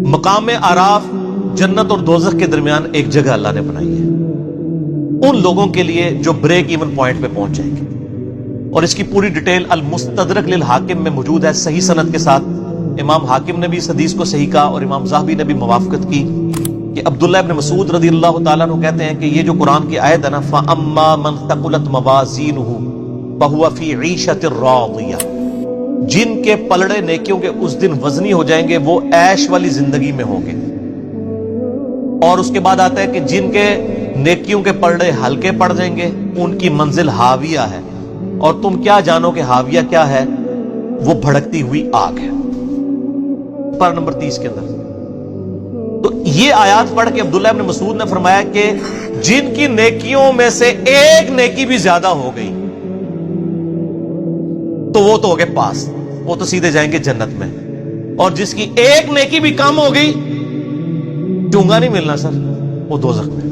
مقام اعراف جنت اور دوزخ کے درمیان ایک جگہ اللہ نے بنائی ہے ان لوگوں کے لیے جو بریک ایون پوائنٹ پہ پہنچ جائیں گے، اور اس کی پوری ڈیٹیل المستدرک للحاکم میں موجود ہے صحیح سند کے ساتھ۔ امام حاکم نے بھی اس حدیث کو صحیح کہا اور امام ذہبی نے بھی موافقت کی کہ عبداللہ ابن مسعود رضی اللہ تعالیٰ عنہ کہتے ہیں کہ یہ جو قرآن کی آیت ہے نا، فَأَمَّا مَنْ ثَقُلَتْ مَوَازِينُهُ فَهُوَ فِي عِيشَةٍ رَاضِيَةٍ، جن کے پلڑے نیکیوں کے اس دن وزنی ہو جائیں گے وہ عیش والی زندگی میں ہوں گے۔ اور اس کے بعد آتا ہے کہ جن کے نیکیوں کے پلڑے ہلکے پڑ جائیں گے ان کی منزل حاویہ ہے، اور تم کیا جانو کہ حاویہ کیا ہے؟ وہ بھڑکتی ہوئی آگ ہے۔ پر نمبر 30 کے اندر تو یہ آیات پڑھ کے عبداللہ ابن مسعود نے فرمایا کہ جن کی نیکیوں میں سے ایک نیکی بھی زیادہ ہو گئی تو وہ تو ہو گئے پاس، وہ تو سیدھے جائیں گے جنت میں، اور جس کی ایک نیکی بھی کم ہو گئی، چونگا نہیں ملنا سر، وہ دوزخ میں۔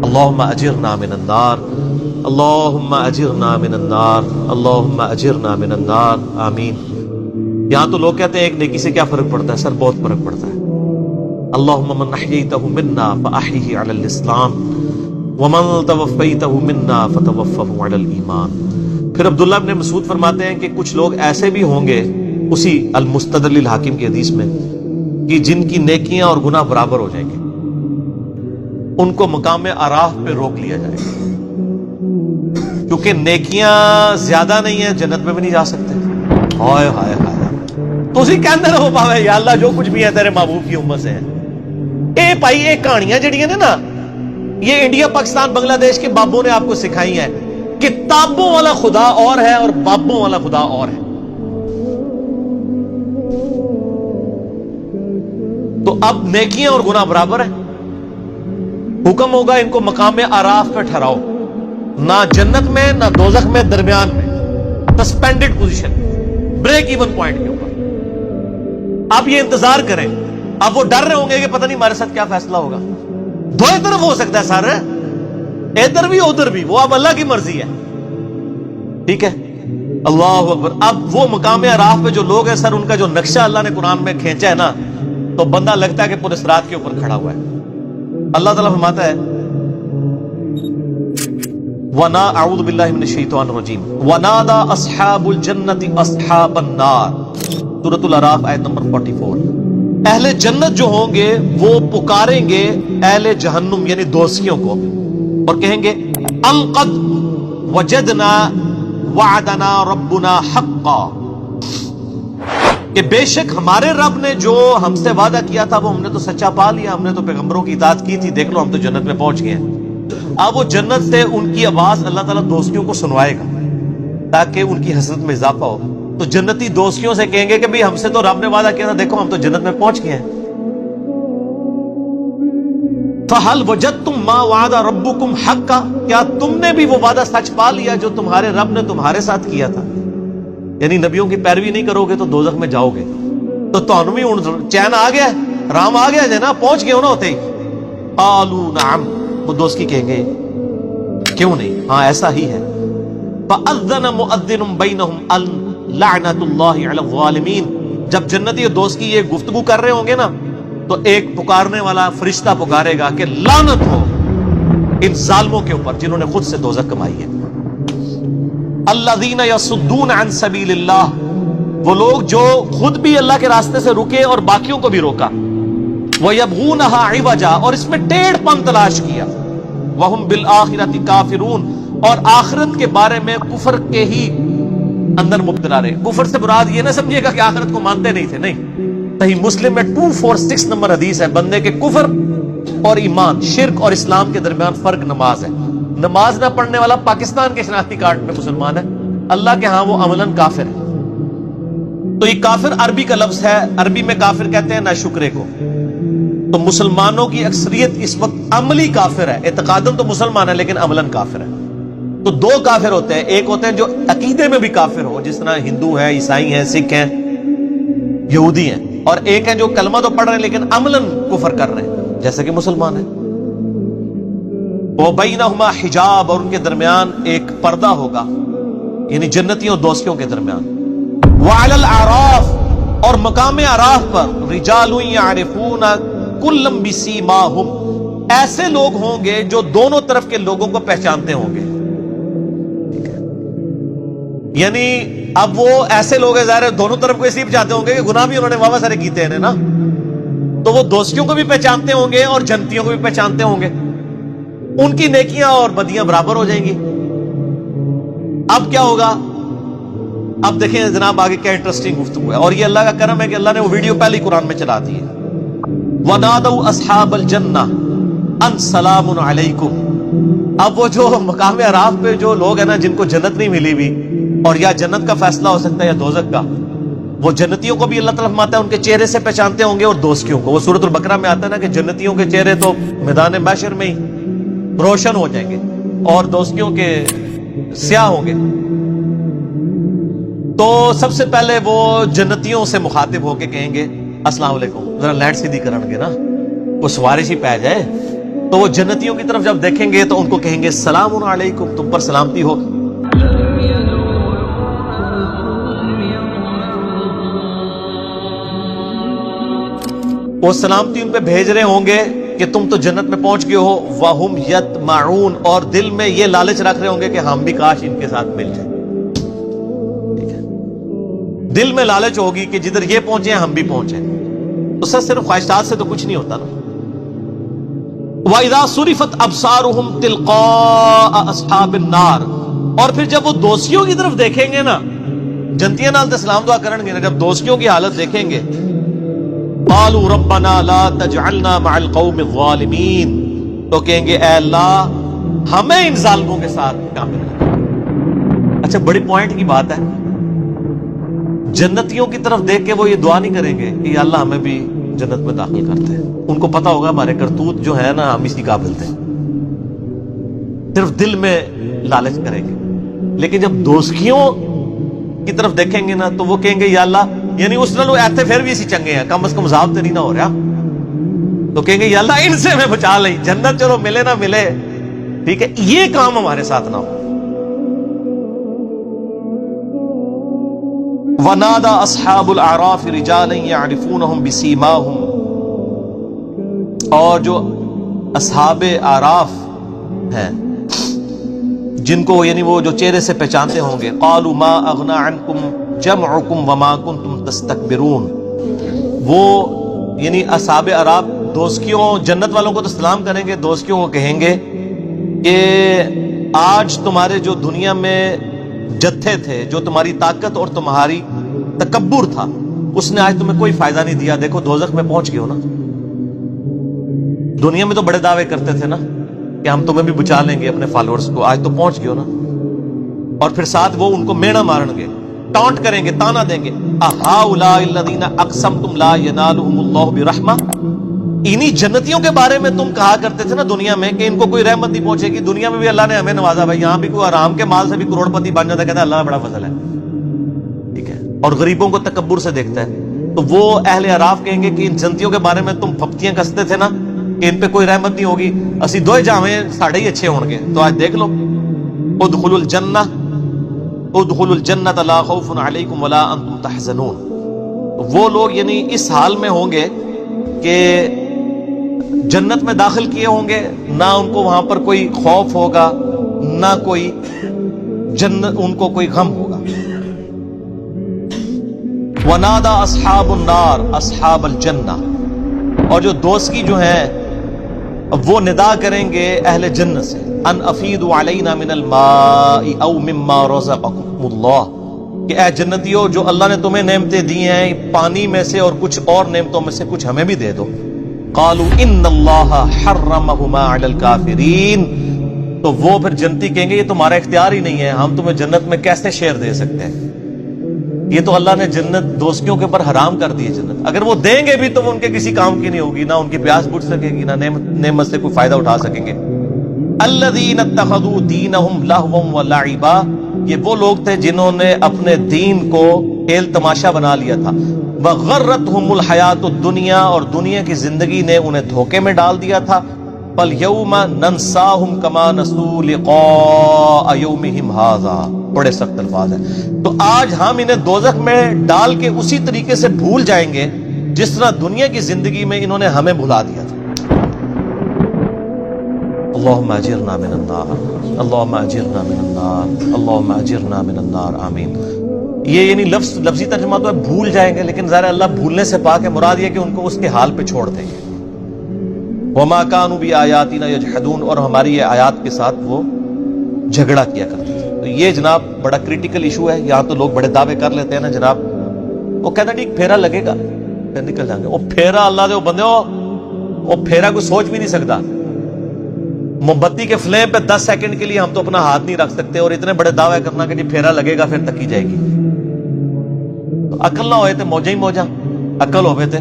اللہم اجرنا من النار، اللہم اجرنا من النار، اللہم اجرنا من النار، آمین۔ یہاں تو لوگ کہتے ہیں ایک نیکی سے کیا فرق پڑتا ہے؟ سر بہت فرق پڑتا ہے۔ اللہم من احییتہ منا فاحیہ علی الاسلام ومن توفیتہ منا فتوفہ علی الایمان۔ پھر عبداللہ ابن مسعود فرماتے ہیں کہ کچھ لوگ ایسے بھی ہوں گے اسی المستدرک للحاکم کی حدیث میں کہ جن کی نیکیاں اور گناہ برابر ہو جائیں گے، ان کو مقام اعراف پہ روک لیا جائے گا، کیونکہ نیکیاں زیادہ نہیں ہیں، جنت میں بھی نہیں جا سکتے۔ ہائے ہائے ہائے، تو اسی کے اندر ہو پاوے یا اللہ جو کچھ بھی ہے تیرے محبوب کی امت سے ہے۔ اے بھائی یہ کہانیاں جڑیاں نے نا، یہ انڈیا پاکستان بنگلہ دیش کے بابوں نے آپ کو سکھائی ہیں۔ کتابوں والا خدا اور ہے اور بابوں والا خدا اور ہے۔ تو اب نیکیاں اور گناہ برابر ہیں، حکم ہوگا ان کو مقام اعراف پہ ٹھہراؤ، نہ جنت میں نہ دوزخ میں، درمیان میں suspended position, break even point کے اوپر۔ اب یہ انتظار کریں، اب وہ ڈر رہے ہوں گے کہ پتہ نہیں ہمارے ساتھ کیا فیصلہ ہوگا۔ دو طرف ہو سکتا ہے سر، ادھر بھی ادھر بھی، وہ اب اللہ کی مرضی ہے، ٹھیک ہے۔ اللہ اکبر۔ اب وہ مقام اعراف پہ جو لوگ ہیں سر، ان کا جو نقشہ اللہ نے قرآن میں کھینچا ہے نا، تو بندہ لگتا ہے کہ پورے صراط کے اوپر کھڑا ہوا ہے۔ اللہ تعالیٰ فرماتا ہے وَنَا اعوذ باللہ من الشیطان الرجیم وَنَادَى أَصْحَابُ الْجَنَّةِ أَصْحَابَ النَّارِ، سورۃ الاعراف آیت نمبر 44۔ اہل جنت جو ہوں گے وہ پکاریں گے اہل جہنم یعنی دوزخیوں کو، اور کہیں گے القد وجدنا وعدنا ربنا حقا، کہ بے شک ہمارے رب نے جو ہم سے وعدہ کیا تھا وہ ہم نے تو سچا پا لیا، ہم نے تو پیغمبروں کی اطاعت کی تھی، دیکھ لو ہم تو جنت میں پہنچ گئے ہیں۔ اب وہ جنت سے ان کی آواز اللہ تعالیٰ دوستیوں کو سنوائے گا تاکہ ان کی حسرت میں اضافہ ہو۔ تو جنتی دوستیوں سے کہیں گے کہ بھئی ہم سے تو رب نے وعدہ کیا تھا، دیکھو ہم تو جنت میں پہنچ گئے ہیں۔ فَهَلْ وَجَدْتُمْ مَا وَعَدَ رَبُّكُمْ حَقًّا، کیا تم نے بھی وہ وعدہ سچ پا لیا جو تمہارے رب نے تمہارے ساتھ کیا تھا؟ یعنی نبیوں کی پیروی نہیں کرو گے تو دوزخ میں جاؤ گے۔ تو تانوں بھی چین آ گیا، رام آ گیا جنا، پہنچ گئے ہو نا ہوتے ہی۔ قالوا نعم، وہ دوست کی کہیں گے کیوں نہیں، ہاں ایسا ہی ہے۔ فَأَذَّنَ مُؤَذِّنٌ بَيْنَهُمْ لَعْنَةُ اللَّهِ عَلَى الظَّالِمِينَ، جب جنتی اور دوست کی یہ گفتگو کر رہے ہوں گے نا، تو ایک پکارنے والا فرشتہ پکارے گا کہ لعنت ہو ان ظالموں کے اوپر جنہوں نے خود سے دوزخ کمائی ہے۔ الذین یصدون عن سبیل اللہ، وہ لوگ جو خود بھی اللہ کے راستے سے رکے اور باقیوں کو بھی روکا۔ وَيَبْغُونَهَا عِوَجًا، اور اس میں ٹیڑھ پن تلاش کیا۔ وَهُمْ بِالْآخِرَةِ کافرون، اور آخرت کے بارے میں کفر کے ہی اندر مبتلا رہے۔ کفر سے مراد یہ نہ سمجھیے گا کہ آخرت کو مانتے نہیں تھے، نہیں۔ صحیح مسلم میں 246 نمبر حدیث ہے، بندے کے کفر اور ایمان، شرک اور اسلام کے درمیان فرق نماز ہے۔ نماز نہ پڑھنے والا پاکستان کے شناختی کارڈ میں مسلمان ہے، اللہ کے ہاں وہ عملاً کافر ہے۔ تو یہ کافر عربی کا لفظ ہے، عربی میں کافر کہتے ہیں ناشکرے کو۔ تو مسلمانوں کی اکثریت اس وقت عملی کافر ہے، اعتقاداً تو مسلمان ہے لیکن عملاً کافر ہے۔ تو دو کافر ہوتے ہیں، ایک ہوتے ہیں جو عقیدے میں بھی کافر ہو، جس طرح ہندو ہیں، عیسائی ہیں، سکھ ہیں، یہودی ہیں، اور ایک ہیں جو کلمہ تو پڑھ رہے ہیں لیکن عملاً کفر کر رہے ہیں جیسے کہ مسلمان ہیں۔ وَبَيْنَهُمَا حجاب، اور ان کے درمیان ایک پردہ ہوگا، یعنی جنتیوں اور دوستیوں کے درمیان. وعلی الاعراف، اور مقام اعراف پر رجال یعرفون کلا بسیماہم، ایسے لوگ ہوں گے جو دونوں طرف کے لوگوں کو پہچانتے ہوں گے. یعنی اب وہ ایسے لوگ ہیں ظاہر ہے دونوں طرف کو اس لیے پہچانتے ہوں گے کہ گناہ بھی انہوں نے واہ سارے کیتے ہیں نا، تو وہ دوستیوں کو بھی پہچانتے ہوں گے اور جنتیوں کو بھی پہچانتے ہوں گے. ان کی نیکیاں اور بدیاں برابر ہو جائیں گی. اب کیا ہوگا؟ اب دیکھیں جناب آگے کیا انٹرسٹنگ گفتگو ہے، اور یہ اللہ کا کرم ہے کہ اللہ نے وہ ویڈیو پہلے ہی قرآن میں چلا دی ہے. وَنَادَوْا أَصْحَابَ الْجَنَّةِ أَنْ سَلَامٌ عَلَيْكُمْ. اب وہ جو مقام اعراف پہ جو لوگ ہیں نا جن کو جنت نہیں ملی بھی، اور یا جنت کا فیصلہ ہو سکتا ہے یا دوزخ کا، وہ جنتیوں کو بھی اللہ تعالیٰ فرماتا ہے ان کے چہرے سے پہچانتے ہوں گے اور دوستیوں کو. وہ سورۃ البقرہ میں آتا ہے نا کہ جنتیوں کے چہرے تو میدان محشر میں ہی روشن ہو جائیں گے اور دوستیوں کے سیاہ ہوں گے. تو سب سے پہلے وہ جنتیوں سے مخاطب ہو کے کہیں گے السلام علیکم، ذرا لائٹ سیدھی کرن گے نا، وہ سوارش ہی پہ جائے. تو وہ جنتیوں کی طرف جب دیکھیں گے تو ان کو کہیں گے سلام علیکم، تم پر سلامتی ہو. وہ سلامتی ان پہ بھیج رہے ہوں گے کہ تم تو جنت میں پہنچ گئے ہو. وَهُمْ يَطْمَعُونَ، اور دل میں یہ لالچ رکھ رہے ہوں گے کہ ہم بھی کاش ان کے ساتھ مل جائیں. ٹھیک ہے، دل میں لالچ ہوگی کہ جدھر یہ پہنچے ہم بھی پہنچیں. تو سر صرف خواہشات سے تو کچھ نہیں ہوتا نا. وَإِذَا صُرِفَتْ أَبْصَارُهُمْ تِلْقَاءَ أَصْحَابِ النَّارِ، اور پھر جب وہ دوستیوں کی طرف دیکھیں گے نا، جنتیاں نال تے سلام دعا کرن گے نا، جب دوستیوں کی حالت دیکھیں گے قالوا ربنا لا تجعلنا مع القوم الظالمین، تو کہیں گے اے اللہ ہمیں ان ظالموں کے ساتھ کامل رکھ. اچھا بڑی پوائنٹ کی بات ہے، جنتیوں کی طرف دیکھ کے وہ یہ دعا نہیں کریں گے کہ یا اللہ ہمیں بھی جنت میں داخل کرتے ہیں. ان کو پتا ہوگا ہمارے کرتوت جو ہے نا ہم اسی قابل تھے، صرف دل میں لالچ کریں گے. لیکن جب دوستیوں کی طرف دیکھیں گے نا تو وہ کہیں گے یا اللہ، یعنی اس نالوں ایتھے پھر بھی اسی چنگے ہیں، کم از کم عذاب تو نہیں نہ ہو رہا. تو کہیں گے یا اللہ ان سے ہمیں بچا لیں، جنت چلو ملے نہ ملے ٹھیک ہے، یہ کام ہمارے ساتھ نہ ہو. وَنَادَى أَصْحَابُ الْأَعْرَافِ رِجَالًا يَعْرِفُونَهُمْ بِسِيمَاهُمْ، اور جو اصحاب اعراف ہیں جن کو یعنی وہ جو چہرے سے پہچانتے ہوں گے، قَالُوا مَا أَغْنَى عَنْكُمْ جمعکم وما کنتم تستکبرون، وہ یعنی اصحاب اعراف دوستیوں جنت والوں کو تو سلام کریں گے، دوستیوں کو کہیں گے کہ آج تمہارے جو دنیا میں جتھے تھے، جو تمہاری طاقت اور تمہاری تکبر تھا، اس نے آج تمہیں کوئی فائدہ نہیں دیا. دیکھو دوزخ میں پہنچ گئے ہو نا. دنیا میں تو بڑے دعوے کرتے تھے نا کہ ہم تمہیں بھی بچا لیں گے اپنے فالوورز کو، آج تو پہنچ گئے ہو نا. اور پھر ساتھ وہ ان کو مینا مارن گے، ٹانٹ کریں گے، تانا دیں گے. اَهَٰؤُلَاءِ الَّذِينَ أَقْسَمْتُمْ لَا يَنَالُهُمُ اللَّهُ بِرَحْمَةٍ، انہی جنتیوں کے بارے میں تم کہا کرتے تھے نا دنیا میں کہ ان کو کوئی رحمت نہیں پہنچے گی. دنیا میں بھی اللہ نے ہمیں نوازا، بھائی یہاں بھی کوئی آرام کے مال سے بھی کروڑ پتی بن جاتا ہے، کہتا ہے اللہ بڑا فضل ہے. ٹھیک ہے، اور غریبوں کو تکبر سے دیکھتا ہے. تو وہ اہل اعراف کہیں گے کہ ان جنتیوں کے بارے میں تم پھپتیاں کستے تھے نا کہ ان پہ کوئی رحمت نہیں ہوگی، اسی دوئے جاویں ساڑھے ہی اچھے ہوں گے. تو آج دیکھ لو، ادخلوا الجنہ ادخلوا الجنۃ لا خوف علیکم ولا انتم تحزنون. وہ لوگ یعنی اس حال میں ہوں گے کہ جنت میں داخل کیے ہوں گے، نہ ان کو وہاں پر کوئی خوف ہوگا، نہ کوئی جنت ان کو کوئی غم ہوگا. وَنَادَى أَصْحَابُ النَّارِ أَصْحَابَ الْجَنَّةِ، اور جو دوستی جو ہیں وہ ندا کریں گے اہل جنت سے، ان افیدوا علینا من الماء او مما رزقکم اللہ، کہ اے جنتیوں جو اللہ نے تمہیں نعمتیں دی ہیں پانی میں سے اور کچھ اور نعمتوں میں سے کچھ ہمیں بھی دے دو. قالوا ان اللہ حرمہما علی الکافرین، تو وہ پھر جنتی کہیں گے یہ تمہارا اختیار ہی نہیں ہے، ہم تمہیں جنت میں کیسے شیئر دے سکتے ہیں، یہ تو اللہ نے جنت دوستیوں کے اوپر حرام کر دی ہے جنت. اگر وہ دیں گے بھی تو وہ ان کے کسی کام کی نہیں ہوگی، نہ ان کی پیاس بجھ سکے گی، نہ نعمت سے کوئی فائدہ اٹھا سکیں گے. الذین اتخذوا دینہم لہوا ولعبا، یہ وہ لوگ تھے جنہوں نے اپنے دین کو کھیل تماشا بنا لیا تھا. وغرتہم الحیات الدنیا، اور دنیا کی زندگی نے انہیں دھوکے میں ڈال دیا تھا. فَالْيَوْمَ نَنْسَاهُمْ كَمَا نَسُوا لِقَاءَ يَوْمِهِمْ هَذَا. بڑے سخت الفاظ ہیں. تو آج ہم انہیں دوزخ میں ڈال کے اسی طریقے سے بھول جائیں گے جس طرح دنیا کی زندگی میں انہوں نے ہمیں بھلا دیا تھا. اللہم اجرنا من النار، اللہم اجرنا من النار، اللہم اجرنا من النار، آمین. یہ یعنی لفظی ترجمہ تو ہے بھول جائیں گے، لیکن ظاہر اللہ بھولنے سے پاک ہے. مراد یہ کہ ان کو اس کے حال پہ چھوڑ دیں گے. وما كانوا بآياتنا يجحدون، اور ہماری یہ آیات کے ساتھ وہ جھگڑا کیا کرتے تھے. تو یہ جناب بڑا کریٹیکل ایشو ہے. یہاں تو لوگ بڑے دعوے کر لیتے ہیں نا جناب، وہ کہتا ٹھیک پھیرا لگے گا پھر نکل جائیں گے. وہ پھیرا اللہ دے وہ بندے ہو، وہ پھیرا کوئی سوچ بھی نہیں سکتا. موم بتی کے فلیم پہ 10 سیکنڈ کے لیے ہم تو اپنا ہاتھ نہیں رکھ سکتے، اور اتنے بڑے دعوے کرنا کہ جی پھیرا لگے گا پھر تکی جائے گی. تو عقل نہ ہوئے تھے موجہ ہی موجہ، عقل ہوئے تھے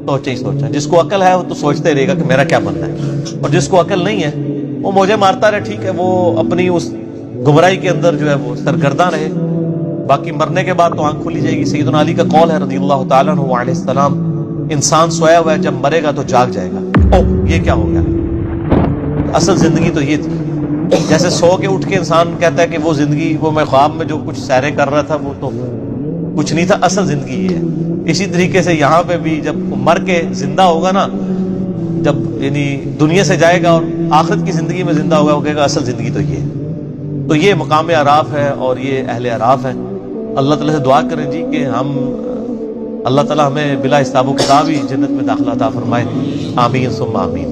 سوچا ہی سوچا. جس کو عقل ہے وہ تو سوچتے رہے گا کہ میرا کیا بننا ہے، اور جس کو عقل نہیں ہے وہ موجے مارتا رہے. ٹھیک ہے، وہ اپنی اس گمراہی کے اندر جو ہے وہ سرگرداں رہے. باقی مرنے کے بعد تو آنکھ کھلی جائے گی. سیدنا علی کا قول ہے رضی اللہ تعالیٰ عنہ علیہ السلام، انسان سویا ہوا ہے، جب مرے گا تو جاگ جائے گا. او یہ کیا ہو گیا؟ اصل زندگی تو یہ تھی. جیسے سو کے اٹھ کے انسان کہتا ہے کہ وہ زندگی، وہ میں خواب میں جو کچھ سیرے کر رہا تھا وہ تو کچھ نہیں تھا، اصل زندگی یہ ہے. اسی طریقے سے یہاں پہ بھی جب مر کے زندہ ہوگا نا، جب یعنی دنیا سے جائے گا اور آخرت کی زندگی میں زندہ ہوگا، وہ کہے گا اصل زندگی تو یہ ہے. تو یہ مقام اعراف ہے اور یہ اہل اعراف ہے. اللہ تعالیٰ سے دعا کریں جی کہ ہم اللہ تعالیٰ ہمیں بلا حساب و کتاب ہی جنت میں داخلہ عطا فرمائے. آمین ثم آمین.